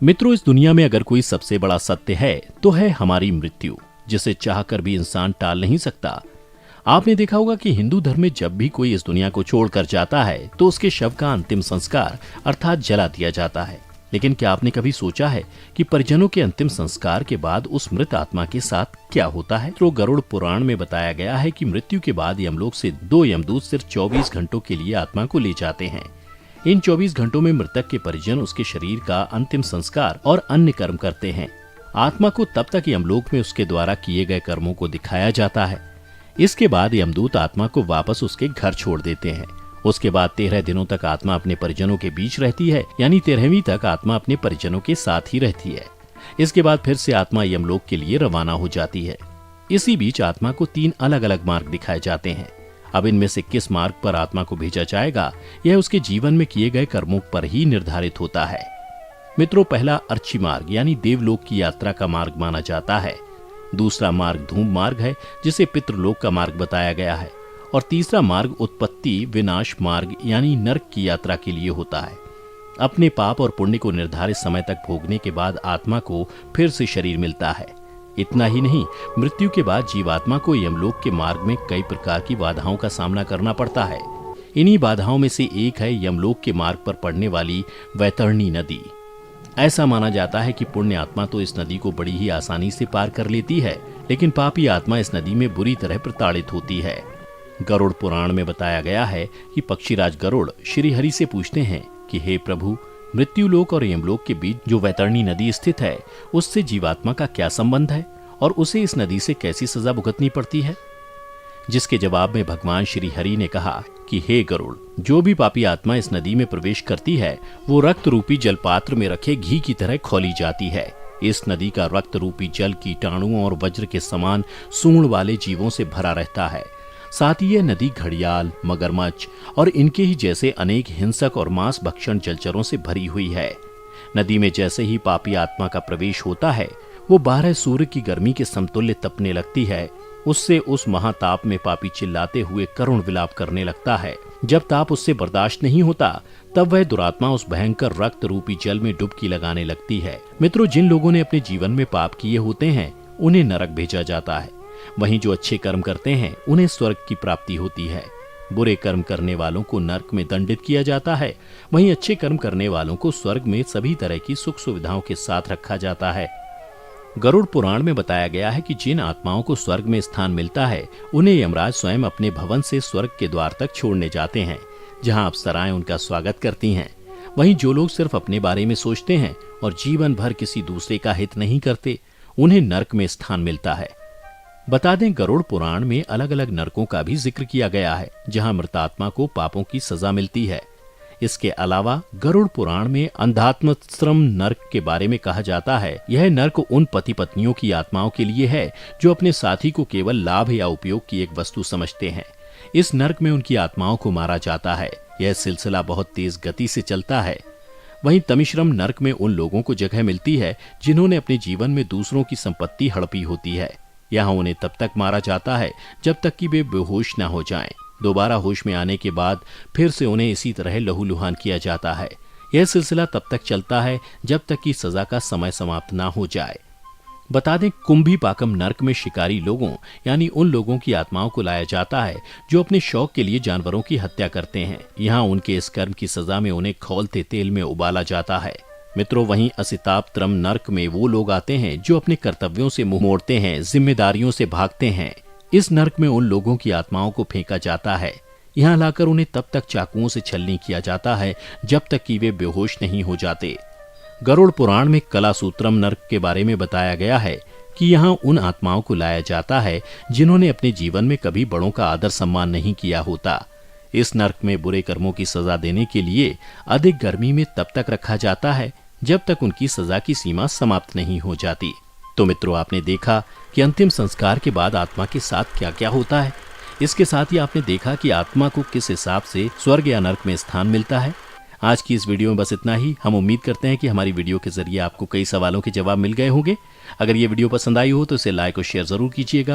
मित्रों, इस दुनिया में अगर कोई सबसे बड़ा सत्य है तो है हमारी मृत्यु, जिसे चाहकर भी इंसान टाल नहीं सकता। आपने देखा होगा कि हिंदू धर्म में जब भी कोई इस दुनिया को छोड़कर जाता है तो उसके शव का अंतिम संस्कार अर्थात जला दिया जाता है। लेकिन क्या आपने कभी सोचा है कि परिजनों के अंतिम संस्कार के बाद उस मृत आत्मा के साथ क्या होता है? तो गरुड़ पुराण में बताया गया है कि मृत्यु के बाद यमलोक से 2 यमदूत सिर्फ 24 घंटों के लिए आत्मा को ले जाते हैं। इन 24 घंटों में मृतक के परिजन उसके शरीर का अंतिम संस्कार और अन्य कर्म करते हैं। आत्मा को तब तक यमलोक में उसके द्वारा किए गए कर्मों को दिखाया जाता है। इसके बाद यमदूत आत्मा को वापस उसके घर छोड़ देते हैं। उसके बाद 13 दिनों तक आत्मा अपने परिजनों के बीच रहती है, यानी 13वीं तक आत्मा अपने परिजनों के साथ ही रहती है। इसके बाद फिर से आत्मा यमलोक के लिए रवाना हो जाती है। इसी बीच आत्मा को 3 अलग अलग मार्ग दिखाए जाते हैं। अब इनमें से किस मार्ग पर आत्मा को भेजा जाएगा, यह उसके जीवन में किए गए कर्मों पर ही निर्धारित होता है। मित्रों, पहला अर्ची मार्ग यानी देवलोक की यात्रा का मार्ग माना जाता है। दूसरा मार्ग धूम मार्ग है, जिसे पितृलोक का मार्ग बताया गया है। और तीसरा मार्ग उत्पत्ति विनाश मार्ग यानी नरक की यात्रा के लिए होता है। अपने पाप और पुण्य को निर्धारित समय तक भोगने के बाद आत्मा को फिर से शरीर मिलता है। इतना ही नहीं, मृत्यु के बाद जीवात्मा को यमलोक के मार्ग में कई प्रकार की बाधाओं का सामना करना पड़ता है। इन्हीं बाधाओं में से एक है यमलोक के मार्ग पर पड़ने वाली वैतरणी नदी। ऐसा माना जाता है कि पुण्य आत्मा तो इस नदी को बड़ी ही आसानी से पार कर लेती है, लेकिन पापी आत्मा इस नदी में बुरी तरह प्रताड़ित होती है। गरुड़ पुराण में बताया गया है कि पक्षीराज गरुड़ श्री हरि से पूछते हैं कि हे प्रभु, मृत्युलोक और यमलोक के बीच जो वैतरणी नदी स्थित है, उससे जीवात्मा का क्या संबंध है और उसे इस नदी से कैसी सजा भुगतनी पड़ती है? जिसके जवाब में भगवान श्री हरि ने कहा कि हे गरुड़, जो भी पापी आत्मा इस नदी में प्रवेश करती है वो रक्त रूपी जलपात्र में रखे घी की तरह खौली जाती है। इस नदी का रक्त रूपी जल कीटाणुओं और वज्र के समान सूंड वाले जीवों से भरा रहता है। साथ ही यह नदी घड़ियाल, मगरमच्छ और इनके ही जैसे अनेक हिंसक और मांस भक्षण जलचरों से भरी हुई है। नदी में जैसे ही पापी आत्मा का प्रवेश होता है, वो 12 सूर्य की गर्मी के समतुल्य तपने लगती है। उससे उस महाताप में पापी चिल्लाते हुए करुण विलाप करने लगता है। जब ताप उससे बर्दाश्त नहीं होता, तब वह दुरात्मा उस भयंकर रक्त रूपी जल में डुबकी लगाने लगती है। मित्रों, जिन लोगों ने अपने जीवन में पाप किए होते हैं, उन्हें नरक भेजा जाता है। वहीं जो अच्छे कर्म करते हैं, उन्हें स्वर्ग की प्राप्ति होती है। बुरे कर्म करने वालों को नरक में दंडित किया जाता है। वहीं अच्छे कर्म करने वालों को स्वर्ग में सभी तरह की सुख सुविधाओं के साथ रखा जाता है। गरुड़ पुराण में बताया गया है कि जिन आत्माओं को स्वर्ग में स्थान मिलता है, उन्हें यमराज स्वयं अपने भवन से स्वर्ग के द्वार तक छोड़ने जाते हैं, जहां अप्सराएं उनका स्वागत करती हैं। वहीं जो लोग सिर्फ अपने बारे में सोचते हैं और जीवन भर किसी दूसरे का हित नहीं करते, उन्हें नरक में स्थान मिलता है। बता दें, गरुड़ पुराण में अलग अलग नरकों का भी जिक्र किया गया है, जहां मृतात्मा को पापों की सजा मिलती है। इसके अलावा गरुड़ पुराण में अंधात्मश्रम नरक के बारे में कहा जाता है। यह नरक उन पति पत्नियों की आत्माओं के लिए है जो अपने साथी को केवल लाभ या उपयोग की एक वस्तु समझते हैं। इस नरक में उनकी आत्माओं को मारा जाता है। यह सिलसिला बहुत तेज गति से चलता है। वहीं तमिश्रम नरक में उन लोगों को जगह मिलती है जिन्होंने अपने जीवन में दूसरों की संपत्ति हड़पी होती है। यहाँ उन्हें तब तक मारा जाता है जब तक कि वे बेहोश न हो जाएं। दोबारा होश में आने के बाद फिर से उन्हें इसी तरह लहूलुहान किया जाता है। यह सिलसिला तब तक चलता है जब तक कि सजा का समय समाप्त ना हो जाए। बता दें, कुंभीपाकम नरक में शिकारी लोगों यानी उन लोगों की आत्माओं को लाया जाता है जो अपने शौक के लिए जानवरों की हत्या करते हैं। यहाँ उनके इस कर्म की सजा में उन्हें खौलते तेल में उबाला जाता है। मित्रों, वहीं असितापत्रम नरक में वो लोग आते हैं जो अपने कर्तव्यों से मुंह मोड़ते हैं, जिम्मेदारियों से भागते हैं। इस नरक में उन लोगों की आत्माओं को फेंका जाता है। यहाँ लाकर उन्हें तब तक चाकुओं से छलनी किया जाता है जब तक कि वे बेहोश नहीं हो जाते। गरुड़ पुराण में कलासूत्रम नरक के बारे में बताया गया है कि यहाँ उन आत्माओं को लाया जाता है जिन्होंने अपने जीवन में कभी बड़ों का आदर सम्मान नहीं किया होता। इस नरक में बुरे कर्मों की सजा देने के लिए अधिक गर्मी में तब तक रखा जाता है जब तक उनकी सजा की सीमा समाप्त नहीं हो जाती। तो मित्रों, आपने देखा कि अंतिम संस्कार के बाद आत्मा के साथ क्या क्या होता है। इसके साथ ही आपने देखा कि आत्मा को किस हिसाब से स्वर्ग या नरक में स्थान मिलता है। आज की इस वीडियो में बस इतना ही। हम उम्मीद करते हैं कि हमारी वीडियो के जरिए आपको कई सवालों के जवाब मिल गए होंगे। अगर ये वीडियो पसंद आई हो तो इसे लाइक और शेयर जरूर कीजिएगा।